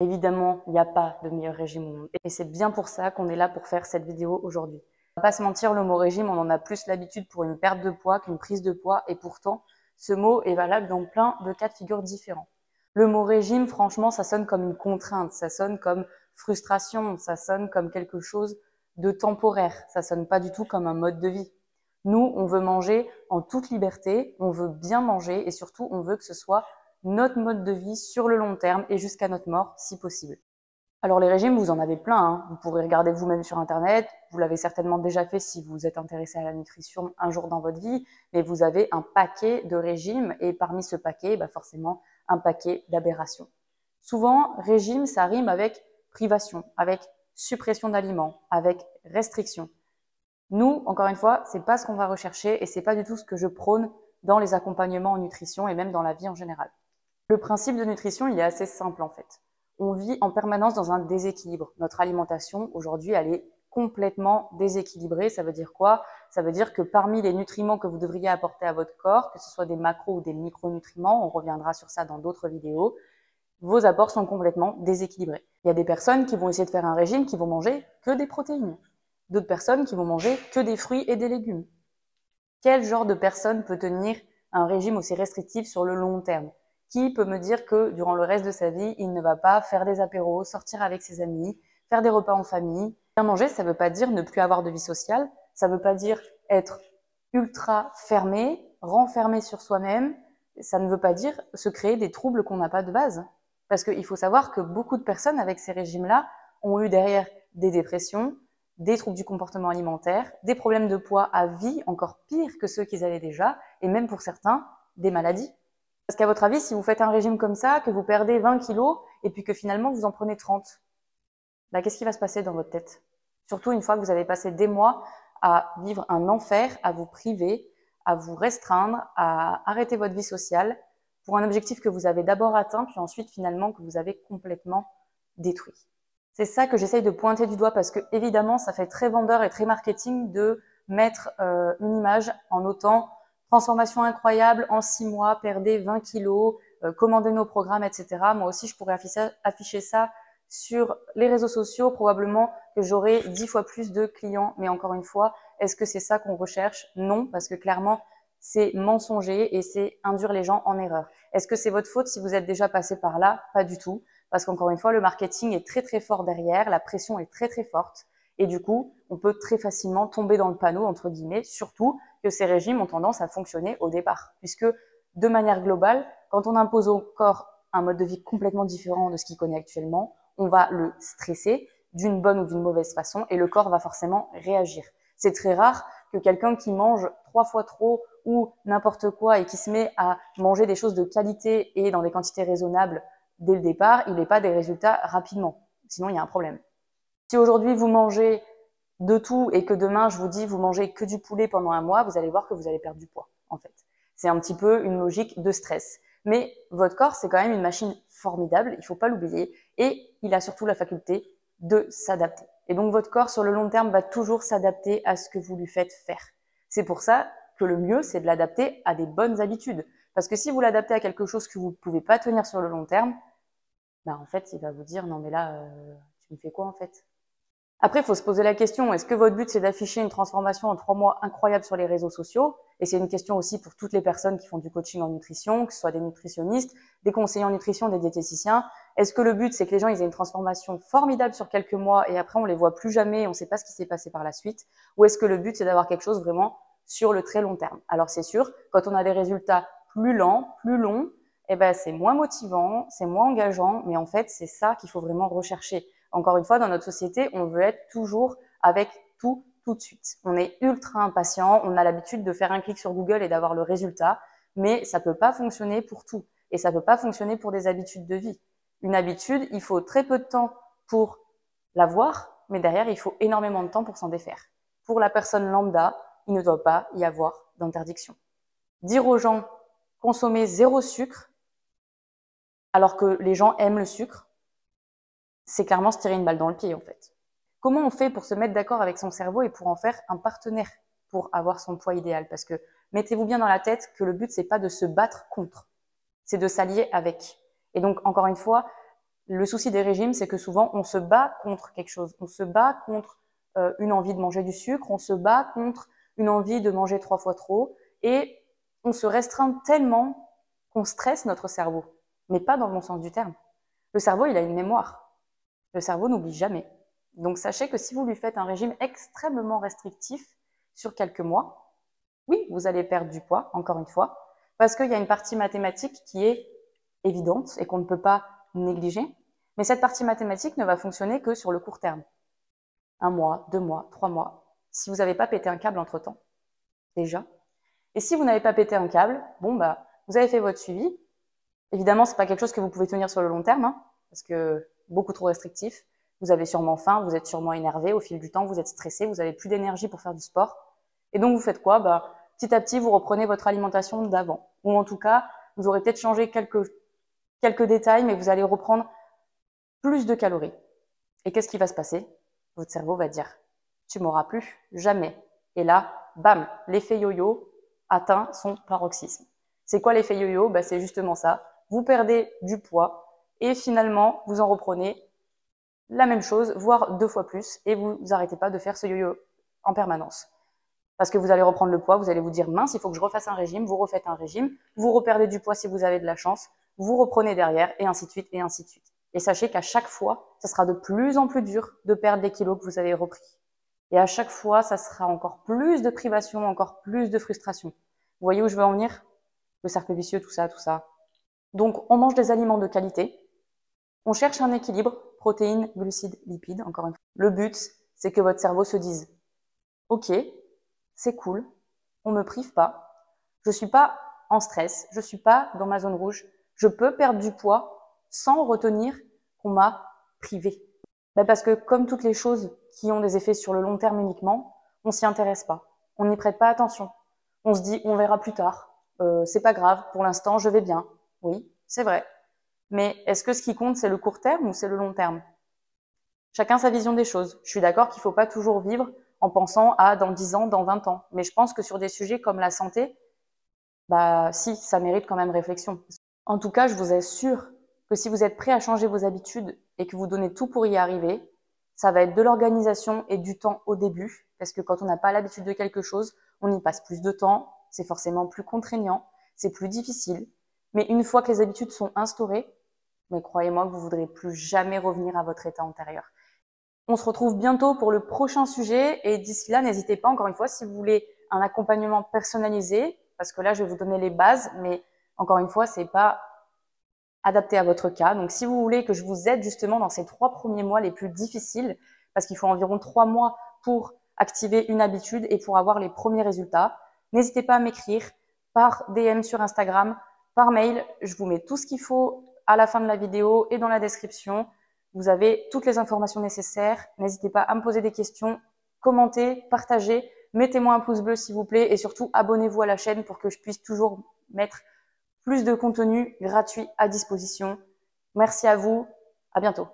Évidemment, il n'y a pas de meilleur régime au monde. Et c'est bien pour ça qu'on est là pour faire cette vidéo aujourd'hui. On va pas se mentir, le mot régime, on en a plus l'habitude pour une perte de poids qu'une prise de poids. Et pourtant, ce mot est valable dans plein de cas de figure différents. Le mot régime, franchement, ça sonne comme une contrainte, ça sonne comme frustration, ça sonne comme quelque chose de temporaire. Ça sonne pas du tout comme un mode de vie. Nous, on veut manger en toute liberté, on veut bien manger et surtout, on veut que ce soit notre mode de vie sur le long terme et jusqu'à notre mort, si possible. Alors les régimes, vous en avez plein, hein. Vous pourrez regarder vous-même sur Internet, vous l'avez certainement déjà fait si vous êtes intéressé à la nutrition un jour dans votre vie, mais vous avez un paquet de régimes et parmi ce paquet, forcément, un paquet d'aberrations. Souvent, régime, ça rime avec privation, avec suppression d'aliments, avec restriction. Nous, encore une fois, c'est pas ce qu'on va rechercher et c'est pas du tout ce que je prône dans les accompagnements en nutrition et même dans la vie en général. Le principe de nutrition, il est assez simple en fait. On vit en permanence dans un déséquilibre. Notre alimentation, aujourd'hui, elle est complètement déséquilibrée. Ça veut dire quoi? Ça veut dire que parmi les nutriments que vous devriez apporter à votre corps, que ce soit des macros ou des micronutriments, on reviendra sur ça dans d'autres vidéos, vos apports sont complètement déséquilibrés. Il y a des personnes qui vont essayer de faire un régime qui vont manger que des protéines. D'autres personnes qui vont manger que des fruits et des légumes. Quel genre de personne peut tenir un régime aussi restrictif sur le long terme? Qui peut me dire que durant le reste de sa vie, il ne va pas faire des apéros, sortir avec ses amis, faire des repas en famille? Bien manger, ça ne veut pas dire ne plus avoir de vie sociale, ça ne veut pas dire être ultra fermé, renfermé sur soi-même, ça ne veut pas dire se créer des troubles qu'on n'a pas de base. Parce qu'il faut savoir que beaucoup de personnes avec ces régimes-là ont eu derrière des dépressions, des troubles du comportement alimentaire, des problèmes de poids à vie, encore pire que ceux qu'ils avaient déjà, et même pour certains, des maladies. Parce qu'à votre avis, si vous faites un régime comme ça, que vous perdez 20 kilos, et puis que finalement vous en prenez 30, qu'est-ce qui va se passer dans votre tête? Surtout une fois que vous avez passé des mois à vivre un enfer, à vous priver, à vous restreindre, à arrêter votre vie sociale, pour un objectif que vous avez d'abord atteint, puis ensuite finalement que vous avez complètement détruit. C'est ça que j'essaye de pointer du doigt parce que évidemment, ça fait très vendeur et très marketing de mettre une image en notant transformation incroyable en 6 mois, perdez 20 kilos, commandez nos programmes, etc. Moi aussi, je pourrais afficher ça sur les réseaux sociaux. Probablement que j'aurai 10 fois plus de clients. Mais encore une fois, est-ce que c'est ça qu'on recherche? Non, parce que clairement, c'est mensonger et c'est induire les gens en erreur. Est-ce que c'est votre faute si vous êtes déjà passé par là? Pas du tout. Parce qu'encore une fois, le marketing est très très fort derrière, la pression est très très forte et du coup, on peut très facilement tomber dans le panneau, entre guillemets, surtout que ces régimes ont tendance à fonctionner au départ. Puisque de manière globale, quand on impose au corps un mode de vie complètement différent de ce qu'il connaît actuellement, on va le stresser d'une bonne ou d'une mauvaise façon et le corps va forcément réagir. C'est très rare que quelqu'un qui mange 3 fois trop ou n'importe quoi et qui se met à manger des choses de qualité et dans des quantités raisonnables dès le départ, il n'ait pas des résultats rapidement. Sinon, il y a un problème. Si aujourd'hui, vous mangez de tout et que demain, je vous dis, vous mangez que du poulet pendant un mois, vous allez voir que vous allez perdre du poids, en fait. C'est un petit peu une logique de stress. Mais votre corps, c'est quand même une machine formidable, il ne faut pas l'oublier, et il a surtout la faculté de s'adapter. Et donc, votre corps, sur le long terme, va toujours s'adapter à ce que vous lui faites faire. C'est pour ça que le mieux, c'est de l'adapter à des bonnes habitudes. Parce que si vous l'adaptez à quelque chose que vous ne pouvez pas tenir sur le long terme, en fait, il va vous dire, non mais là, tu me fais quoi en fait? Après, il faut se poser la question, est-ce que votre but, c'est d'afficher une transformation en 3 mois incroyable sur les réseaux sociaux? Et c'est une question aussi pour toutes les personnes qui font du coaching en nutrition, que ce soit des nutritionnistes, des conseillers en nutrition, des diététiciens. Est-ce que le but, c'est que les gens ils aient une transformation formidable sur quelques mois et après, on les voit plus jamais, on ne sait pas ce qui s'est passé par la suite? Ou est-ce que le but, c'est d'avoir quelque chose vraiment sur le très long terme? Alors, c'est sûr, quand on a des résultats plus lents, plus longs, c'est moins motivant, c'est moins engageant, mais en fait, c'est ça qu'il faut vraiment rechercher. Encore une fois, dans notre société, on veut être toujours avec tout de suite. On est ultra impatient, on a l'habitude de faire un clic sur Google et d'avoir le résultat, mais ça ne peut pas fonctionner pour tout. Et ça ne peut pas fonctionner pour des habitudes de vie. Une habitude, il faut très peu de temps pour l'avoir, mais derrière, il faut énormément de temps pour s'en défaire. Pour la personne lambda, il ne doit pas y avoir d'interdiction. Dire aux gens, consommer 0 sucre, alors que les gens aiment le sucre, c'est clairement se tirer une balle dans le pied en fait. Comment on fait pour se mettre d'accord avec son cerveau et pour en faire un partenaire pour avoir son poids idéal? Parce que mettez-vous bien dans la tête que le but, c'est pas de se battre contre, c'est de s'allier avec. Et donc, encore une fois, Le souci des régimes, c'est que souvent, on se bat contre quelque chose. On se bat contre une envie de manger du sucre, on se bat contre une envie de manger 3 fois trop, et on se restreint tellement qu'on stresse notre cerveau, mais pas dans le bon sens du terme. Le cerveau, il a une mémoire. Le cerveau n'oublie jamais. Donc sachez que si vous lui faites un régime extrêmement restrictif sur quelques mois, oui, vous allez perdre du poids, encore une fois, parce qu'il y a une partie mathématique qui est évidente et qu'on ne peut pas négliger, mais cette partie mathématique ne va fonctionner que sur le court terme. 1 mois, 2 mois, 3 mois, si vous n'avez pas pété un câble entre-temps, déjà. Et si vous n'avez pas pété un câble, bon bah, vous avez fait votre suivi. Évidemment, c'est pas quelque chose que vous pouvez tenir sur le long terme, hein, parce que beaucoup trop restrictif. Vous avez sûrement faim, vous êtes sûrement énervé, au fil du temps, vous êtes stressé, vous avez plus d'énergie pour faire du sport. Et donc, vous faites quoi? Bah, petit à petit, vous reprenez votre alimentation d'avant. Ou en tout cas, vous aurez peut-être changé quelques détails, mais vous allez reprendre plus de calories. Et qu'est-ce qui va se passer? Votre cerveau va dire, tu m'auras plus jamais. Et là, bam, l'effet yo-yo atteint son paroxysme. C'est quoi l'effet yo-yo? Bah, c'est justement ça. Vous perdez du poids et finalement, vous en reprenez la même chose, voire 2 fois plus, et vous n'arrêtez pas de faire ce yo-yo en permanence. Parce que vous allez reprendre le poids, vous allez vous dire, mince, il faut que je refasse un régime, vous refaites un régime, vous reperdez du poids si vous avez de la chance, vous reprenez derrière, et ainsi de suite, et ainsi de suite. Et sachez qu'à chaque fois, ça sera de plus en plus dur de perdre les kilos que vous avez repris. Et à chaque fois, ça sera encore plus de privation, encore plus de frustration. Vous voyez où je veux en venir? Le cercle vicieux, tout ça, tout ça. Donc, on mange des aliments de qualité. On cherche un équilibre, protéines, glucides, lipides, encore une fois. Le but, c'est que votre cerveau se dise, ok, c'est cool, on me prive pas, je suis pas en stress, je suis pas dans ma zone rouge, je peux perdre du poids sans retenir qu'on m'a privé. Ben parce que comme toutes les choses qui ont des effets sur le long terme uniquement, on s'y intéresse pas, on n'y prête pas attention. On se dit, on verra plus tard, c'est pas grave, pour l'instant je vais bien. Oui, c'est vrai. Mais est-ce que ce qui compte, c'est le court terme ou c'est le long terme? Chacun sa vision des choses. Je suis d'accord qu'il ne faut pas toujours vivre en pensant à dans 10 ans, dans 20 ans. Mais je pense que sur des sujets comme la santé, bah si, ça mérite quand même réflexion. En tout cas, je vous assure que si vous êtes prêt à changer vos habitudes et que vous donnez tout pour y arriver, ça va être de l'organisation et du temps au début. Parce que quand on n'a pas l'habitude de quelque chose, on y passe plus de temps, c'est forcément plus contraignant, c'est plus difficile. Mais une fois que les habitudes sont instaurées, mais croyez-moi que vous ne voudrez plus jamais revenir à votre état antérieur. On se retrouve bientôt pour le prochain sujet et d'ici là, n'hésitez pas, encore une fois, si vous voulez un accompagnement personnalisé, parce que là, je vais vous donner les bases, mais encore une fois, c'est pas adapté à votre cas. Donc, si vous voulez que je vous aide justement dans ces 3 premiers mois les plus difficiles, parce qu'il faut environ 3 mois pour activer une habitude et pour avoir les premiers résultats, n'hésitez pas à m'écrire par DM sur Instagram, par mail. Je vous mets tout ce qu'il faut à la fin de la vidéo et dans la description. Vous avez toutes les informations nécessaires. N'hésitez pas à me poser des questions, commentez, partagez, mettez-moi un pouce bleu s'il vous plaît et surtout abonnez-vous à la chaîne pour que je puisse toujours mettre plus de contenu gratuit à disposition. Merci à vous, à bientôt.